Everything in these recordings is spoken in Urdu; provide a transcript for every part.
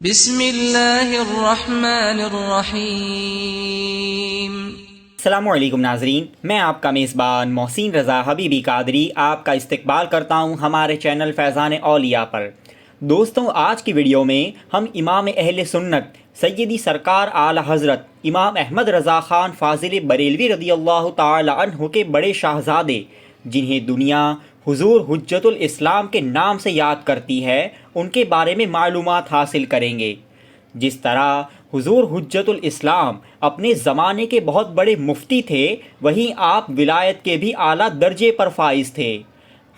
بسم اللہ الرحمن الرحیم۔ السلام علیکم ناظرین، میں آپ کا میزبان محسن رضا حبیبی قادری آپ کا استقبال کرتا ہوں ہمارے چینل فیضان اولیاء پر۔ دوستوں، آج کی ویڈیو میں ہم امام اہل سنت سیدی سرکار اعلیٰ حضرت امام احمد رضا خان فاضل بریلوی رضی اللہ تعالی عنہ کے بڑے شاہزادے، جنہیں دنیا حضور حجت الاسلام کے نام سے یاد کرتی ہے، ان کے بارے میں معلومات حاصل کریں گے۔ جس طرح حضور حجت الاسلام اپنے زمانے کے بہت بڑے مفتی تھے، وہیں آپ ولایت کے بھی اعلیٰ درجے پر فائز تھے۔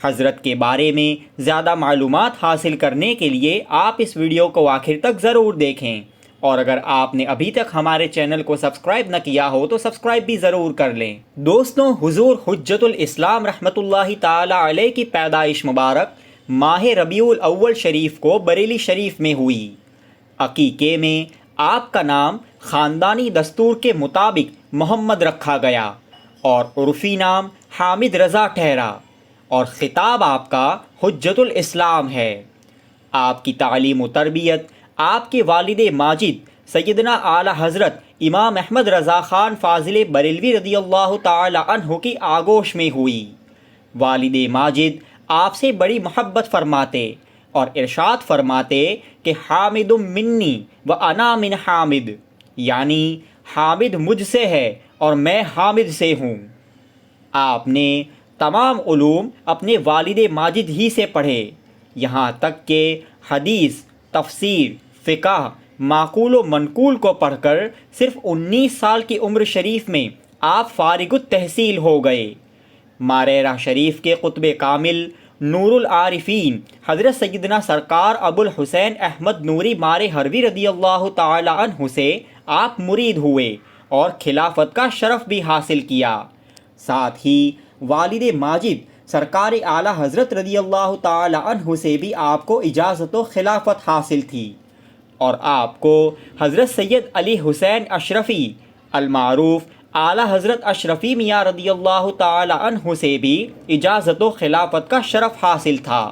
حضرت کے بارے میں زیادہ معلومات حاصل کرنے کے لیے آپ اس ویڈیو کو آخر تک ضرور دیکھیں، اور اگر آپ نے ابھی تک ہمارے چینل کو سبسکرائب نہ کیا ہو تو سبسکرائب بھی ضرور کر لیں۔ دوستوں، حضور حجت الاسلام رحمۃ اللہ تعالی علیہ کی پیدائش مبارک ماہ ربیع الاول شریف کو بریلی شریف میں ہوئی۔ عقیقے میں آپ کا نام خاندانی دستور کے مطابق محمد رکھا گیا اور عرفی نام حامد رضا ٹھہرا، اور خطاب آپ کا حجت الاسلام ہے۔ آپ کی تعلیم و تربیت آپ کے والد ماجد سیدنا اعلیٰ حضرت امام احمد رضا خان فاضل بریلوی رضی اللہ تعالی عنہ کی آغوش میں ہوئی۔ والد ماجد آپ سے بڑی محبت فرماتے اور ارشاد فرماتے کہ حامد منی و انا من حامد، یعنی حامد مجھ سے ہے اور میں حامد سے ہوں۔ آپ نے تمام علوم اپنے والد ماجد ہی سے پڑھے، یہاں تک کہ حدیث، تفسیر، فقہ، معقول و منقول کو پڑھ کر صرف 19 سال کی عمر شریف میں آپ فارغ التحصیل ہو گئے۔ ماریرہ شریف کے قطب کامل نور العارفین حضرت سیدنا سرکار ابو الحسین احمد نوری مار ہروی رضی اللہ تعالی عنہ سے آپ مرید ہوئے اور خلافت کا شرف بھی حاصل کیا۔ ساتھ ہی والد ماجد سرکار اعلیٰ حضرت رضی اللہ تعالی عنہ سے بھی آپ کو اجازت و خلافت حاصل تھی، اور آپ کو حضرت سید علی حسین اشرفی المعروف اعلیٰ حضرت اشرفی میاں رضی اللہ تعالی عنہ سے بھی اجازت و خلافت کا شرف حاصل تھا۔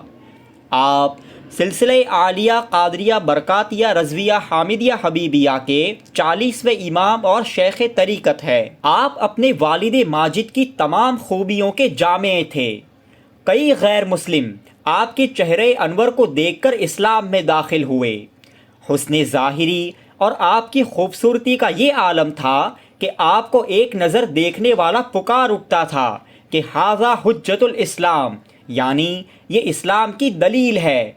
آپ سلسلہ عالیہ قادریہ برکاتیہ رضویہ حامدیہ حبیبیہ کے 40ویں امام اور شیخ طریقت ہے۔ آپ اپنے والد ماجد کی تمام خوبیوں کے جامع تھے۔ کئی غیر مسلم آپ کے چہرے انور کو دیکھ کر اسلام میں داخل ہوئے۔ حسن ظاہری اور آپ کی خوبصورتی کا یہ عالم تھا کہ آپ کو ایک نظر دیکھنے والا پکار اٹھتا تھا کہ ھذا حجت الاسلام، یعنی یہ اسلام کی دلیل ہے۔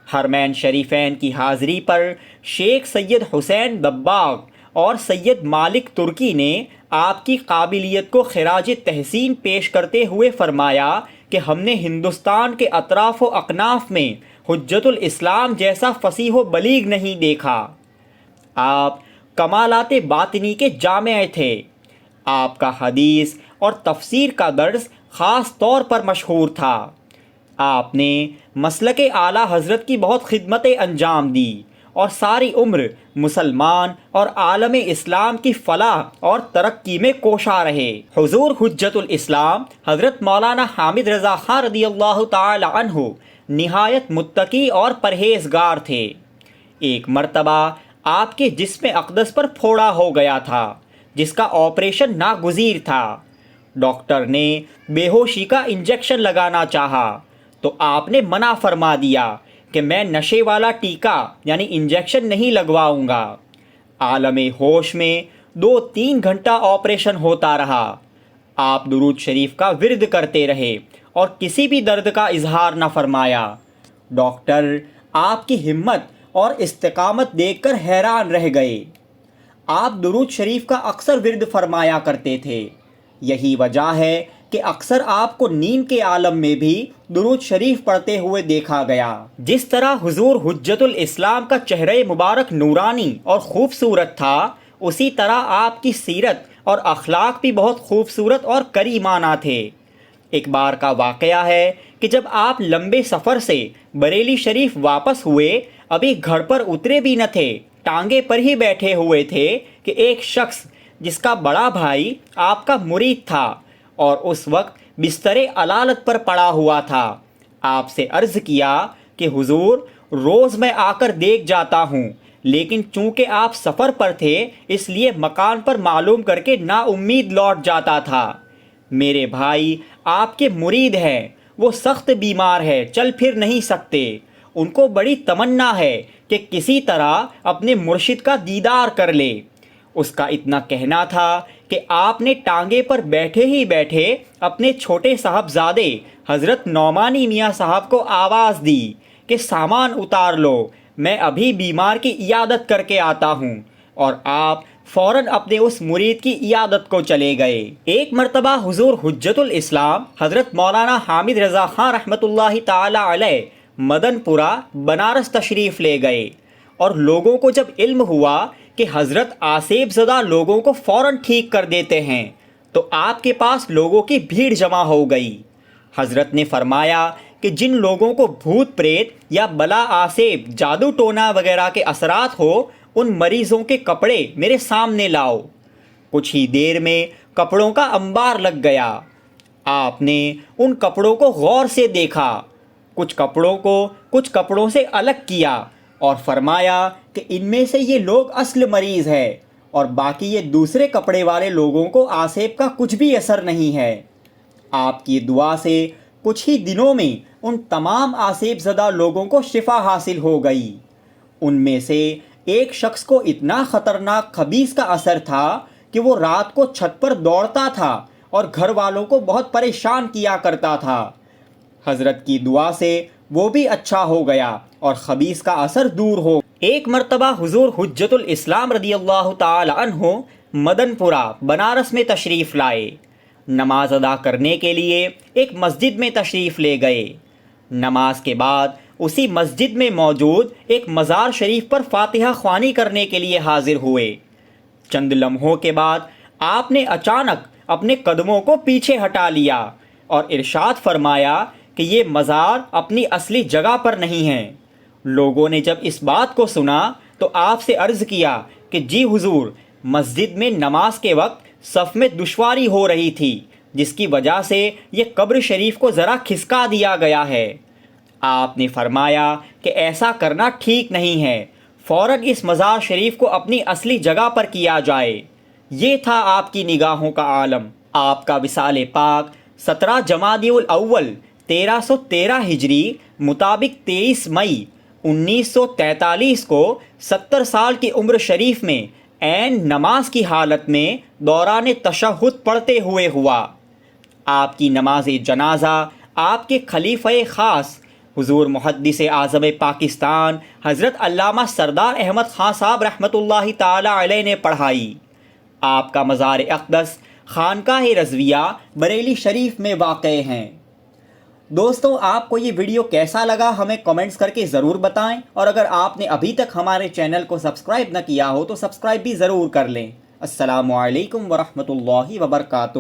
حرمین شریفین کی حاضری پر شیخ سید حسین دباغ اور سید مالک ترکی نے آپ کی قابلیت کو خراج تحسین پیش کرتے ہوئے فرمایا کہ ہم نے ہندوستان کے اطراف و اکناف میں حجت الاسلام جیسا فصیح و بلیغ نہیں دیکھا۔ آپ کمالات باطنی کے جامع تھے۔ آپ کا حدیث اور تفسیر کا درس خاص طور پر مشہور تھا۔ آپ نے مسلک اعلیٰ حضرت کی بہت خدمتیں انجام دی اور ساری عمر مسلمان اور عالم اسلام کی فلاح اور ترقی میں کوشاں رہے۔ حضور حجت الاسلام حضرت مولانا حامد رضا خان رضی اللہ تعالی عنہ نہایت متقی اور پرہیزگار تھے۔ ایک مرتبہ آپ کے جسم اقدس پر پھوڑا ہو گیا تھا، جس کا آپریشن ناگزیر تھا۔ ڈاکٹر نے بے ہوشی کا انجیکشن لگانا چاہا تو آپ نے منع فرما دیا کہ میں نشے والا ٹیکہ یعنی انجیکشن نہیں لگواؤں گا۔ عالم ہوش میں 2-3 گھنٹہ آپریشن ہوتا رہا۔ آپ درود شریف کا ورد کرتے رہے اور کسی بھی درد کا اظہار نہ فرمایا۔ ڈاکٹر آپ کی ہمت اور استقامت دیکھ کر حیران رہ گئے۔ آپ درود شریف کا اکثر ورد فرمایا کرتے تھے۔ یہی وجہ ہے کہ اکثر آپ کو نیند کے عالم میں بھی درود شریف پڑھتے ہوئے دیکھا گیا۔ جس طرح حضور حجت الاسلام کا چہرہ مبارک نورانی اور خوبصورت تھا، اسی طرح آپ کی سیرت اور اخلاق بھی بہت خوبصورت اور کریمانہ تھے۔ ایک بار کا واقعہ ہے کہ جب آپ لمبے سفر سے بریلی شریف واپس ہوئے، ابھی گھر پر اترے بھی نہ تھے، ٹانگے پر ہی بیٹھے ہوئے تھے کہ ایک شخص جس کا بڑا بھائی آپ کا مرید تھا اور اس وقت بستر علالت پر پڑا ہوا تھا، آپ سے عرض کیا کہ حضور روز میں آ کر دیکھ جاتا ہوں، لیکن چونکہ آپ سفر پر تھے اس لیے مکان پر معلوم کر کے نا امید لوٹ جاتا تھا۔ میرے بھائی آپ کے مرید ہیں، وہ سخت بیمار ہے، چل پھر نہیں سکتے، ان کو بڑی تمنا ہے کہ کسی طرح اپنے مرشد کا دیدار کر لے۔ اس کا اتنا کہنا تھا کہ آپ نے ٹانگے پر بیٹھے ہی بیٹھے اپنے چھوٹے صاحبزادے حضرت نعمانی میاں صاحب کو آواز دی کہ سامان اتار لو، میں ابھی بیمار کی عیادت کر کے آتا ہوں، اور آپ فوراً اپنے اس مرید کی عیادت کو چلے گئے۔ ایک مرتبہ حضور حجت الاسلام حضرت مولانا حامد رضا خان رحمۃ اللہ تعالی علیہ مدن پورہ بنارس تشریف لے گئے، اور لوگوں کو جب علم ہوا کہ حضرت آسیب زدہ لوگوں کو فوراً ٹھیک کر دیتے ہیں تو آپ کے پاس لوگوں کی بھیڑ جمع ہو گئی۔ حضرت نے فرمایا کہ جن لوگوں کو بھوت پریت یا بلا آسیب جادو ٹونا وغیرہ کے اثرات ہو ان مریضوں کے کپڑے میرے سامنے لاؤ۔ کچھ ہی دیر میں کپڑوں کا انبار لگ گیا۔ آپ نے ان کپڑوں کو غور سے دیکھا، کچھ کپڑوں کو کچھ کپڑوں سے الگ کیا اور فرمایا کہ ان میں سے یہ لوگ اصل مریض ہے اور باقی یہ دوسرے کپڑے والے لوگوں کو آسیب کا کچھ بھی اثر نہیں ہے۔ آپ کی دعا سے کچھ ہی دنوں میں ان تمام آسیب زدہ لوگوں کو شفا حاصل ہو گئی۔ ان میں سے ایک شخص کو اتنا خطرناک خبیث کا اثر تھا کہ وہ رات کو چھت پر دوڑتا تھا اور گھر والوں کو بہت پریشان کیا کرتا تھا۔ حضرت کی دعا سے وہ بھی اچھا ہو گیا اور خبیث کا اثر دور ہو۔ ایک مرتبہ حضور حجت الاسلام رضی اللہ تعالی عنہ مدن پورہ بنارس میں تشریف لائے۔ نماز ادا کرنے کے لیے ایک مسجد میں تشریف لے گئے۔ نماز کے بعد اسی مسجد میں موجود ایک مزار شریف پر فاتحہ خوانی کرنے کے لیے حاضر ہوئے۔ چند لمحوں کے بعد آپ نے اچانک اپنے قدموں کو پیچھے ہٹا لیا اور ارشاد فرمایا کہ یہ مزار اپنی اصلی جگہ پر نہیں ہے۔ لوگوں نے جب اس بات کو سنا تو آپ سے عرض کیا کہ جی حضور، مسجد میں نماز کے وقت صف میں دشواری ہو رہی تھی، جس کی وجہ سے یہ قبر شریف کو ذرا کھسکا دیا گیا ہے۔ آپ نے فرمایا کہ ایسا کرنا ٹھیک نہیں ہے، فوراً اس مزار شریف کو اپنی اصلی جگہ پر کیا جائے۔ یہ تھا آپ کی نگاہوں کا عالم۔ آپ کا وصال پاک 17 جمادی الاول 1313 ہجری مطابق 23 مئی 1943 کو 70 سال کی عمر شریف میں عین نماز کی حالت میں دوران تشہد پڑھتے ہوئے ہوا۔ آپ کی نماز جنازہ آپ کے خلیفہ خاص حضور محدث اعظم پاکستان حضرت علامہ سردار احمد خان صاحب رحمۃ اللہ تعالی علیہ نے پڑھائی۔ آپ کا مزار اقدس خانقاہ رضویہ بریلی شریف میں واقع ہیں۔ دوستوں، آپ کو یہ ویڈیو کیسا لگا ہمیں کمنٹس کر کے ضرور بتائیں، اور اگر آپ نے ابھی تک ہمارے چینل کو سبسکرائب نہ کیا ہو تو سبسکرائب بھی ضرور کر لیں۔ السلام علیکم ورحمۃ اللہ وبرکاتہ۔